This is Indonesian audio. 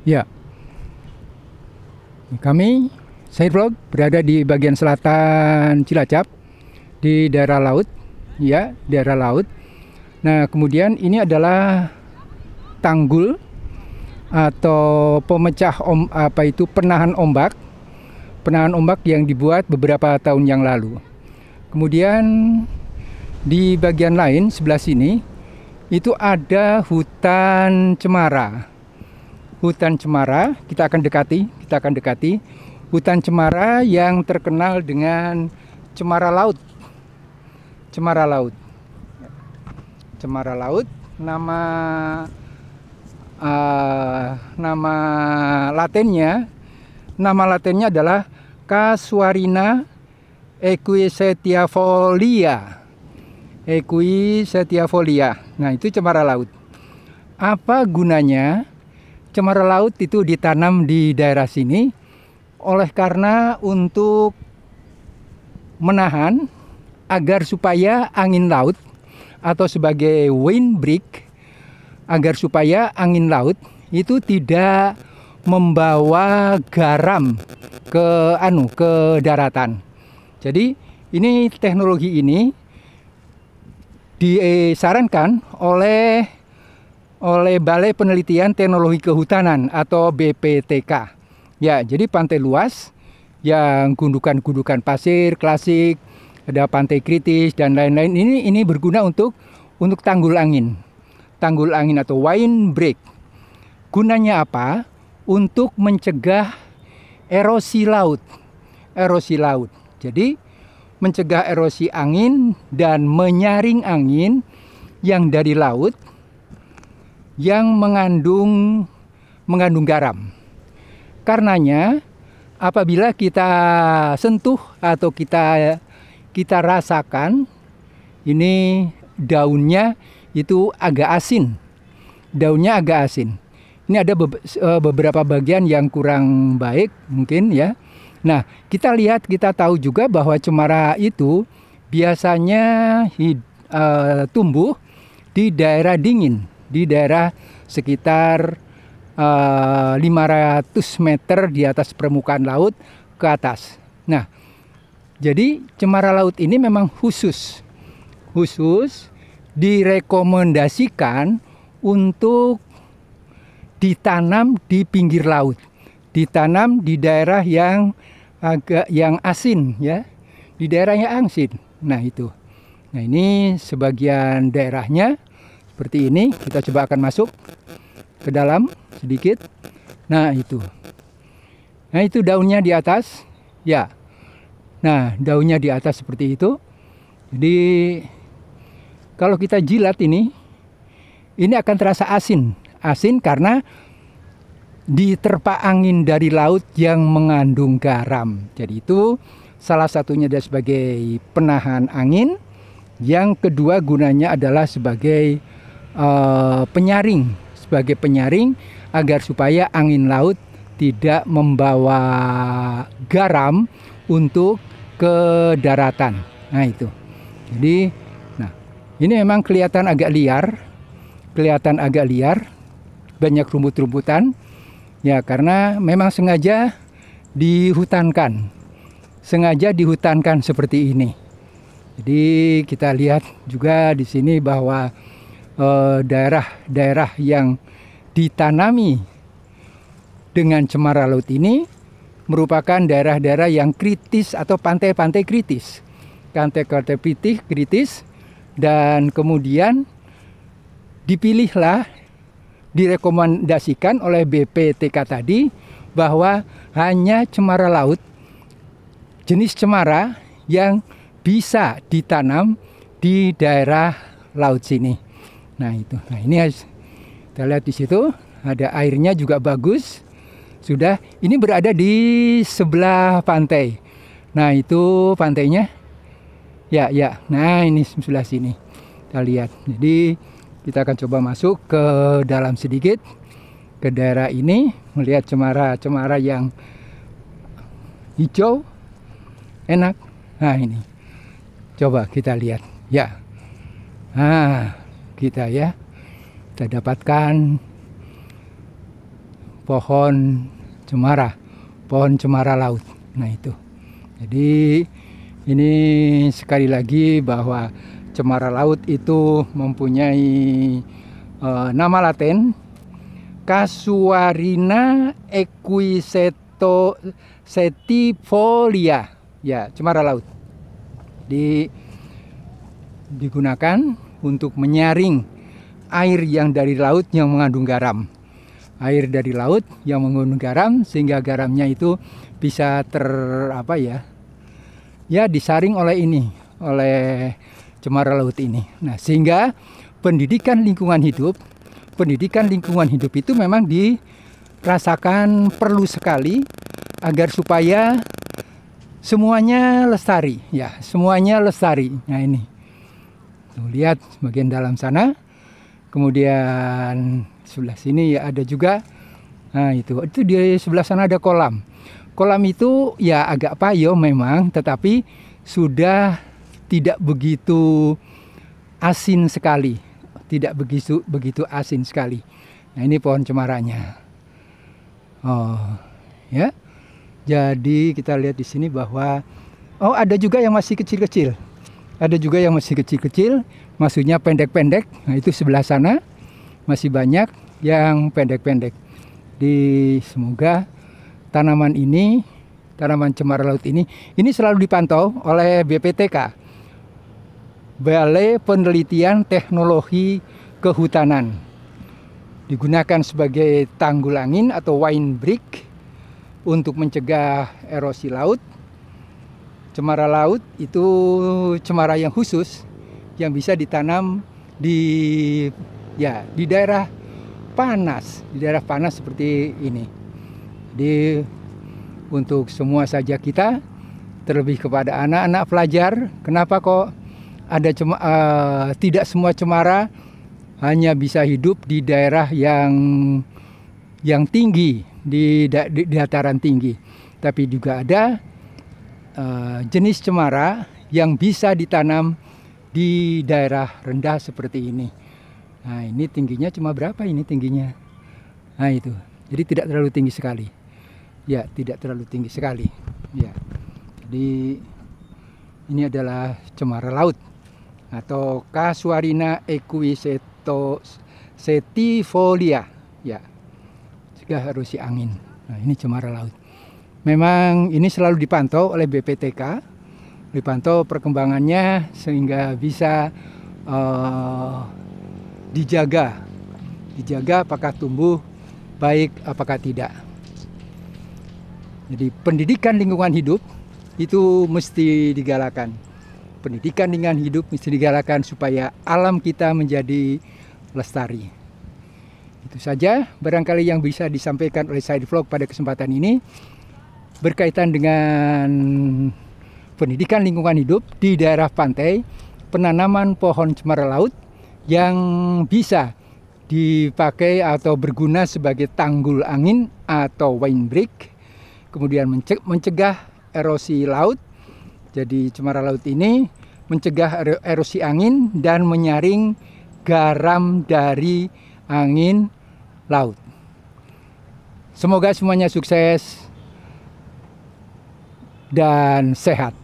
Ya, kami Sailvlog berada di bagian selatan Cilacap di daerah laut, ya, daerah laut. Nah, kemudian ini adalah tanggul atau penahan ombak yang dibuat beberapa tahun yang lalu. Kemudian di bagian lain sebelah sini itu ada hutan cemara. Hutan cemara kita akan dekati hutan cemara yang terkenal dengan cemara laut. Cemara laut. Cemara laut, nama latennya adalah Casuarina equisetiafolia. Nah, itu cemara laut. Apa gunanya? Cemara laut itu ditanam di daerah sini karena untuk menahan agar supaya angin laut atau sebagai windbreak, agar supaya angin laut itu tidak membawa garam ke daratan. Jadi teknologi ini disarankan oleh Balai Penelitian Teknologi Kehutanan atau BPTK. Ya, jadi pantai luas yang gundukan-gundukan pasir klasik, ada pantai kritis dan lain-lain. Ini berguna untuk tanggul angin. Tanggul angin atau windbreak. Gunanya apa? Untuk mencegah erosi laut. Erosi laut. Jadi mencegah erosi angin dan menyaring angin yang dari laut yang mengandung garam. Karenanya apabila kita sentuh atau kita rasakan, ini daunnya itu agak asin. Daunnya agak asin. Ini ada beberapa bagian yang kurang baik mungkin ya. Nah, kita tahu juga bahwa cemara itu biasanya tumbuh di daerah dingin, di daerah sekitar 500 meter di atas permukaan laut ke atas. Nah, jadi cemara laut ini memang khusus direkomendasikan untuk ditanam di pinggir laut, ditanam di daerah yang asin ya, di daerah yang asin. Nah, itu. Nah, ini sebagian daerahnya seperti ini. Kita coba akan masuk ke dalam sedikit. Nah, itu. Nah, itu daunnya di atas. Ya. Nah, daunnya di atas seperti itu. Jadi kalau kita jilat ini akan terasa asin. Asin karena diterpa angin dari laut yang mengandung garam. Jadi itu salah satunya adalah sebagai penahan angin. Yang kedua gunanya adalah sebagai penyaring agar supaya angin laut tidak membawa garam untuk ke daratan. Nah, itu. Jadi, ini memang kelihatan agak liar, banyak rumput-rumputan. Ya, karena memang sengaja dihutankan seperti ini. Jadi kita lihat juga di sini bahwa daerah-daerah yang ditanami dengan cemara laut ini merupakan daerah-daerah yang kritis atau pantai-pantai kritis. Pantai-pantai kritis dan kemudian direkomendasikan oleh BPTK tadi bahwa hanya cemara laut, jenis cemara yang bisa ditanam di daerah laut sini. Nah, itu. Nah, ini kita lihat di situ ada airnya juga bagus. Sudah, ini berada di sebelah pantai. Nah, itu pantainya. Ya. Nah, ini sebelah sini. Kita lihat. Jadi kita akan coba masuk ke dalam sedikit ke daerah ini, melihat cemara yang hijau, enak. Nah, ini. Coba kita lihat. Ya. Nah, kita dapatkan pohon cemara laut. Nah itu. Jadi ini sekali lagi bahwa cemara laut itu mempunyai nama laten Casuarina equisetifolia. Ya, cemara laut. Digunakan untuk menyaring air yang dari laut yang mengandung garam. Air dari laut yang mengandung garam sehingga garamnya itu bisa disaring oleh cemara laut ini. Nah, sehingga pendidikan lingkungan hidup itu memang dirasakan perlu sekali agar supaya semuanya lestari, ya, semuanya lestari. Nah ini, tuh, lihat bagian dalam sana, kemudian sebelah sini ya ada juga. Nah itu di sebelah sana ada kolam. Kolam itu ya agak payo memang, tetapi sudah tidak begitu asin sekali, tidak begitu asin sekali. Nah ini pohon cemaranya. Oh ya. Jadi kita lihat di sini bahwa ada juga yang masih kecil-kecil. Ada juga yang masih kecil-kecil, maksudnya pendek-pendek. Nah, itu sebelah sana masih banyak yang pendek-pendek. Semoga tanaman cemara laut ini selalu dipantau oleh BPTK, Balai Penelitian Teknologi Kehutanan. Digunakan sebagai tanggul angin atau windbreak untuk mencegah erosi laut. Cemara laut itu cemara yang khusus yang bisa ditanam di daerah panas, seperti ini. Jadi untuk semua saja kita, terlebih kepada anak-anak pelajar, kenapa kok ada tidak semua cemara hanya bisa hidup di daerah yang tinggi, di dataran tinggi, tapi juga ada jenis cemara yang bisa ditanam di daerah rendah seperti ini. Nah ini tingginya cuma berapa ini tingginya? Nah itu, jadi tidak terlalu tinggi sekali. Ya, tidak terlalu tinggi sekali. Ya, jadi ini adalah cemara laut atau Casuarina equisetifolia. Ya. Erosi angin. Nah, ini cemara laut. Memang ini selalu dipantau oleh BPTK, dipantau perkembangannya sehingga bisa dijaga apakah tumbuh baik apakah tidak. Jadi pendidikan lingkungan hidup itu mesti digalakan. Pendidikan lingkungan hidup mesti digalakan supaya alam kita menjadi lestari. Itu saja barangkali yang bisa disampaikan oleh Side Vlog pada kesempatan ini berkaitan dengan pendidikan lingkungan hidup di daerah pantai, penanaman pohon cemara laut yang bisa dipakai atau berguna sebagai tanggul angin atau windbreak, kemudian mencegah erosi laut. Jadi cemara laut ini mencegah erosi angin dan menyaring garam dari angin laut. Semoga semuanya sukses dan sehat.